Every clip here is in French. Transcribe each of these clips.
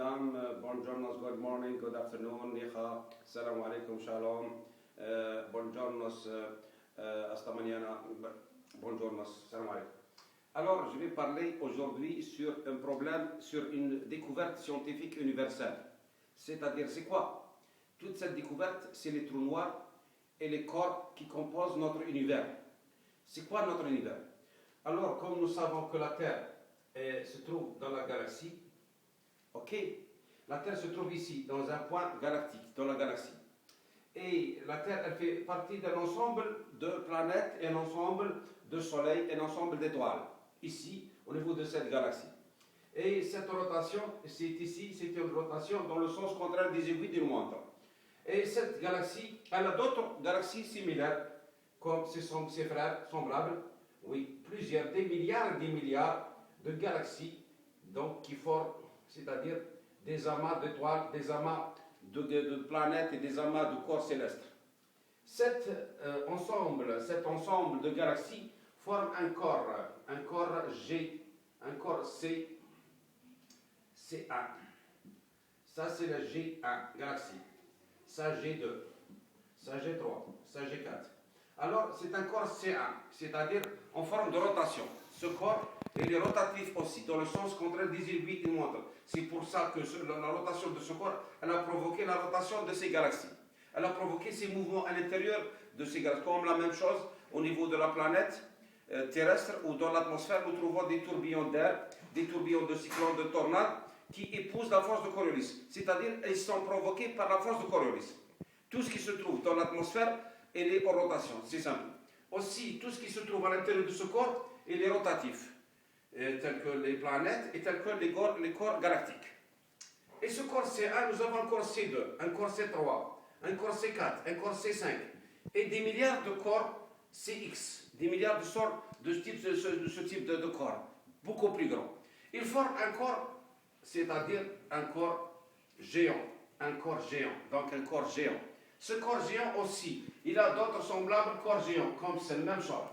mesdames, buongiorno, good morning, good afternoon, niha, salam alaikum, shalom, buongiorno, hasta mañana, buongiorno, salam alaikum. Alors, je vais parler aujourd'hui sur un problème, sur une découverte scientifique universelle. C'est-à-dire, c'est quoi? Toute cette découverte, c'est les trous noirs et les corps qui composent notre univers. C'est quoi notre univers? Alors, comme nous savons que la Terre se trouve dans la galaxie, ok, la Terre se trouve ici, dans un point galactique, dans la galaxie. Et la Terre, elle fait partie d'un ensemble de planètes, un ensemble de soleils, un ensemble d'étoiles, ici, au niveau de cette galaxie. Et cette rotation, c'est ici, c'est une rotation dans le sens contraire des aiguilles d'une montre. Et cette galaxie, elle a d'autres galaxies similaires, comme ses frères semblables, oui, plusieurs, des milliards et des milliards de galaxies, donc qui forment, c'est-à-dire des amas d'étoiles, des amas de planètes et des amas de corps célestes. Cet ensemble de galaxies forme un corps G, un corps C, C1. Ça c'est la G1 galaxie, ça G2, ça G3, ça G4. Alors c'est un corps C1, c'est-à-dire en forme de rotation. Ce corps, il est rotatif aussi, dans le sens contraire des aiguilles d'une montre. C'est pour ça que la rotation de ce corps, elle a provoqué la rotation de ces galaxies. Elle a provoqué ces mouvements à l'intérieur de ces galaxies. Comme la même chose au niveau de la planète terrestre, où dans l'atmosphère, nous trouvons des tourbillons d'air, des tourbillons de cyclones, de tornades, qui épousent la force de Coriolis. C'est-à-dire, ils sont provoqués par la force de Coriolis. Tout ce qui se trouve dans l'atmosphère, il est en rotation, c'est simple. Aussi, tout ce qui se trouve à l'intérieur de ce corps, il est rotatif, tel que les planètes et tel que les corps galactiques. Et ce corps C1, nous avons un corps C2, un corps C3, un corps C4, un corps C5, et des milliards de corps CX, des milliards de sortes de ce type de corps, beaucoup plus grands. Ils forment un corps, c'est-à-dire un corps géant, donc un corps géant. Ce corps géant aussi, il a d'autres semblables corps géants, comme c'est le même chose.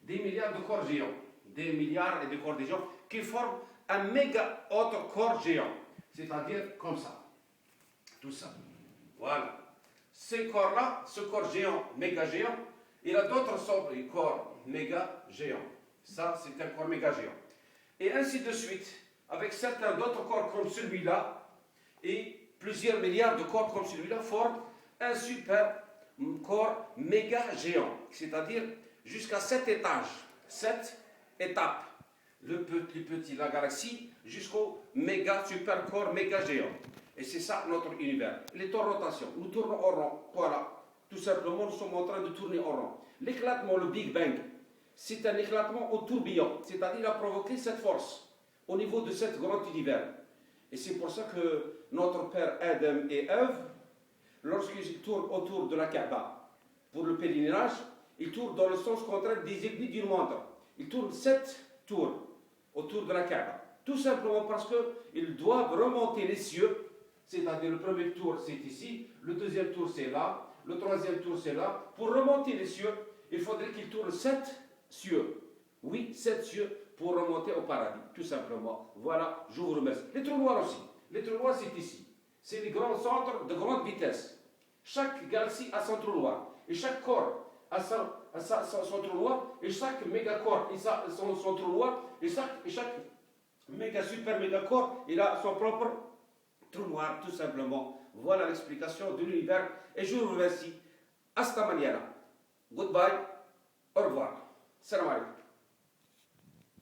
Des milliards de corps géants, des milliards et de corps géants, qui forment un méga autre corps géant. C'est-à-dire comme ça. Tout ça. Voilà. Ces corps-là, ce corps géant, méga géant, il a d'autres sortes de corps méga géants. Ça, c'est un corps méga géant. Et ainsi de suite, avec certains d'autres corps comme celui-là, et plusieurs milliards de corps comme celui-là forment un super corps méga géant, c'est-à-dire jusqu'à 7 étages, 7 étapes, le petit, la galaxie, jusqu'au méga super corps méga géant. Et c'est ça notre univers. Il est en rotation, nous tournons en rond, voilà, tout simplement nous sommes en train de tourner en rond. L'éclatement, le Big Bang, c'est un éclatement au tourbillon, c'est-à-dire il a provoqué cette force au niveau de cet grand univers. Et c'est pour ça que notre père Adam et Ève, lorsqu'ils tournent autour de la Kaaba pour le pèlerinage, ils tournent dans le sens contraire des aiguilles d'une montre. Ils tournent 7 tours autour de la Kaaba. Tout simplement parce qu'ils doivent remonter les cieux, c'est-à-dire le premier tour c'est ici, le deuxième tour c'est là, le troisième tour c'est là. Pour remonter les cieux, il faudrait qu'ils tournent 7 cieux. Oui, 7 cieux pour remonter au paradis, tout simplement. Voilà, je vous remercie. Les trous noirs aussi. Les trous noirs c'est ici. C'est les grands centres de grande vitesse. Chaque galaxie a son trou noir. Et chaque corps a son trou noir. Et chaque mégacorps a son trou noir. Et chaque super mégacorps, il a son propre trou noir, tout simplement. Voilà l'explication de l'univers. Et je vous remercie. Hasta mañana. Goodbye. Au revoir. Salam alaikum.